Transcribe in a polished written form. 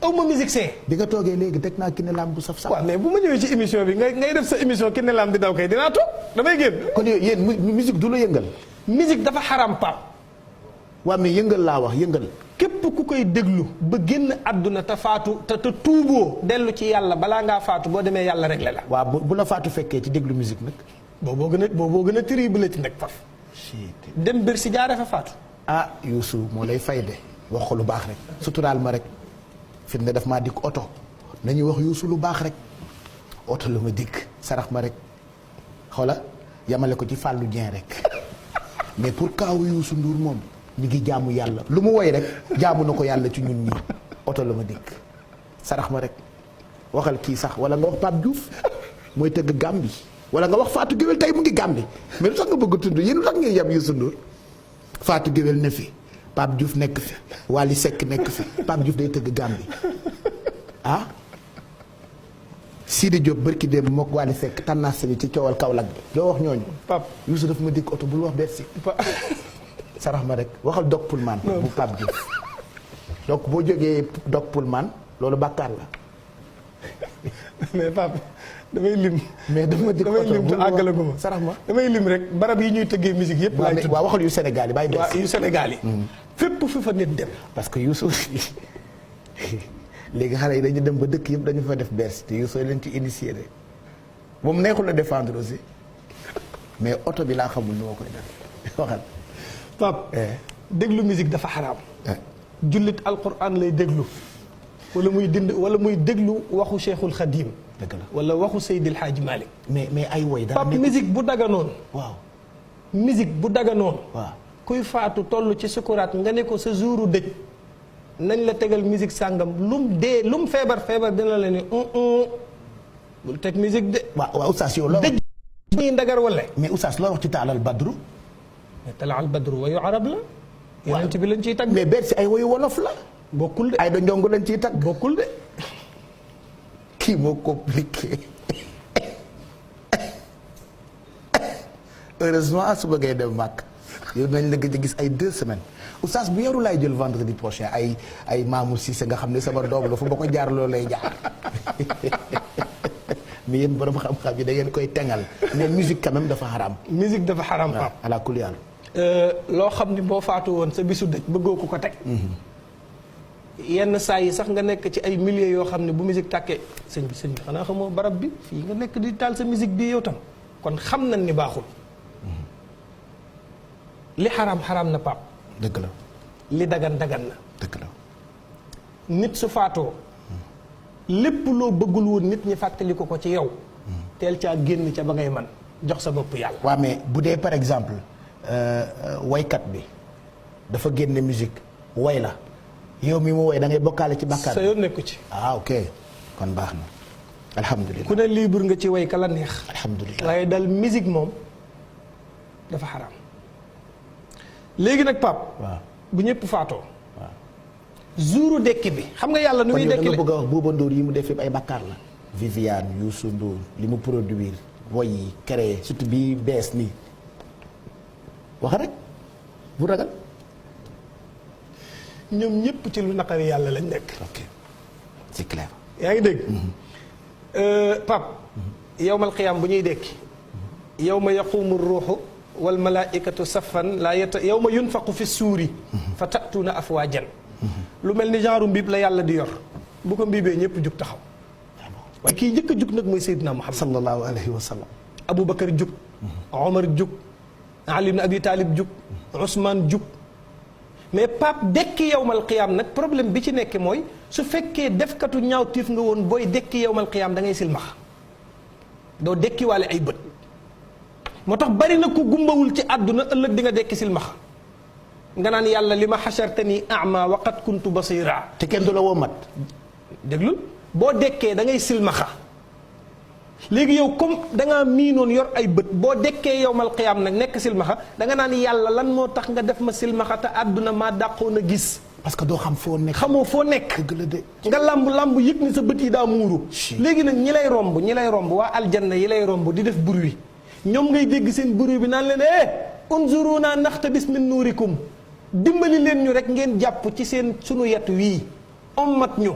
aw ma musicien. bi nga toogee léegi teg naa Kiné Lam bu saf saf. waaw mais bu ma ñëwee ci émission bi ngay def sa émission Kiné Lam di daw kay dinaa toog damay génn. kon yéen musique du la yëngal. musique dafa xaram Pape. waaw mais yëngal laa wax yëngal. képp ku koy déglu ba génn àdduna te faatu te tuuboo dellu ci yàlla balaa ngaa faatu boo demee yàlla réglé la. waaw bu la faatu fekkee ci déglu musique nag. booboo gën a terrible ci nag faf. dem bir si jaaree fa faatu. ah Youssou moo lay fay de wax ko lu baax rek suturaal ma rek fi ne daf maa dikk oto nañuy wax Youssou lu baax rek oto la ma dikk sarax ma rek xoola yamale ko ci Fallou Dieng rek mais pour kaawu Youssou Ndour moom mi ngi jaamu yàlla lu mu woy rek jaamu na ko yàlla ci ñun ñi oto la ma dikk sarax ma rek waxal kii sax wala nga wax Pape Diouf mooy tëgg Gàmbi wala nga wax Fatou Guewel tey mu ngi Gàmbi mais lu tax nga bëgg tudd yéen lu tax ngeen yam Youssou Ndour Fatou Guewel ne fi Pape Diouf nekk fi Wally Seck nekk fi Pape Diouf day tëgg Gàmbi ah Sidi Diop bërki démb mook Wally Seck tànnaas bi ci coowal Kaolack bi doo wax ñooñu Pape Youssou daf ma dikk oto bul wax Bercy sarax ma rek waxal Dog Pullman bu Pape Diouf donc boo jógee Dog Pullman loolu bàkkaar la mais Pape damay lim. mais damay lim te àggale ko ma sarax ma damay lim rek barab yi ñuy tëggee musique yëpp. laay tudd waaw waxal yu Sénégal yi bàyyi des. waaw yu Sénégal yi. fépp fi fa nit dem. parce que Youssou léegi xale yi dañu dem ba dëkk yëpp dañu fa def Bercy te Youssou leen ci initié de moom neexul la défendre aussi mais oto bi laa xamul nu ma koy def waxal. Pape déglu musique dafa xaraam. jullit alquran lay déglu. wala muy déglu waxu Cheikhul Khadim. dëgg la wala waxu Seydil Hadji Malick. mais ay woy dara Pape musique bu daganoon. waaw musique bu daganoon. waaw kuy faatu toll ci sukuraat nga ne ko sa jouru dëj nañ la tegal musique sàngam lum feebar dina la ne bul teg musique de. waaw oustaz yow loo dëj ñuy ndagar wala. mais oustaz loo wax ci taalal badru. mais talaal badru wayu arab la. yonent bi lañ ciy tag. mais Bercy ay woyu wolof la. bokkul de ay da njong lañ ciy tag. bokkul de. kii moo compliqué heureusement suba ngay dem màkk yow nañ la gëj a gis ay 2 semaines oustaz bu yaru laay jël vendredi prochain ay Mamour Cissé nga xam ne sama doom la fu ba ko jaar loolu lay jaar mais yéen borom xam-xam yi da ngeen koy tengal mais musique quand même dafa xaram. musique dafa xaram Pape. ala kulli yàlla. loo xam ni boo faatu woon sa bisu dëj bëggoo ko teg. yenn saa yi sax nga nekk ci ay milliers yoo xam ne bu musique tàkkee sëñ bi xanaa xamoo barab bi fii nga nekk di taal sa musique bi yow tam kon xam nañ ni baaxul. li xaram na Pape. dëgg la. li dagan na. dëgg la. nit su faatoo. lépp loo bëggul woon nit ñi fàttali ko ci yow. teel caa génn ca ba ngay man jox sa bopp yàlla. waaw mais bu dee par exemple woykat bi dafa génne musique woy la. yow mi mu woy da ngay bokkaale ci bàkkaar sa yoon nekku ci. ah ok kon baax na alhamdulilah. ku ne libre nga ci woy ka la neex. alhamdulilah waaye dal musique moom dafa xaraam. léegi nag Pape. waaw bu ñëpp faatoo. waaw jouru dekki bi xam nga yàlla nu muy dekki kon yow da nga bëgg a wax Bouba Ndour yi mu def ay bàkkaar la. Viviane Youssou Ndour li mu produire woy yi créé surtout bi bees nii wax rek bu ragal. ñoom ñëpp ci lu naqari yàlla lañ nekk. ok c'est clair. yaa ngi dégg. Pape. yawmal qiyaam bu ñuy dekki. yawma yaqumu ruuxu wal malaaikatu saffan laa yawma yunfaqu fi suuri. fa ta'tuuna afwaajan. lu mel ni genre mbiib la yàlla di yor. bu ko mbiibee ñëpp jug taxaw. waaye kii njëkk a jug nag mooy Seydina Muhammad. sallallahu alayhi wa sallam. Aboubacar jug. Omar jug. Ali ibn Abi Talib jug. Ousmane jug. mais Pape dekki yawmal qiyaam nag problème bi ci nekk mooy su fekkee defkatu ñaawtiif nga woon booy dekki yawmal qiyaam da ngay silmaxa doo dekkiwaale ay bët moo tax bari na ku gumbawul ci àdduna ëllëg di nga dekki silmaxa nga naan yàlla li ma xashartani a'ma wa qad kuntu basira te kenn du la woo mat. déglul boo dekkee da ngay silmaxa léegi yow comme da ngaa miinoon yor ay bët boo dekkee yawmal qiyaam nag nekk silmaxa da nga naan yàlla lan moo tax nga def ma silmaxa te àdduna maa dàqoon a gis. parce que doo xam foo nekk. xamoo foo nekk. dëgg la de. nga lamb yëg ni sa bët yi daa muuru. léegi nag ñi lay romb waa aljanna yi lay romb di def bruit ñoom ngay dégg seen bruit bi naan leen unzuruna naxtabis min nuurikum dimbali leen ñu rek ngeen jàpp ci sunu yet wii ommat ñu.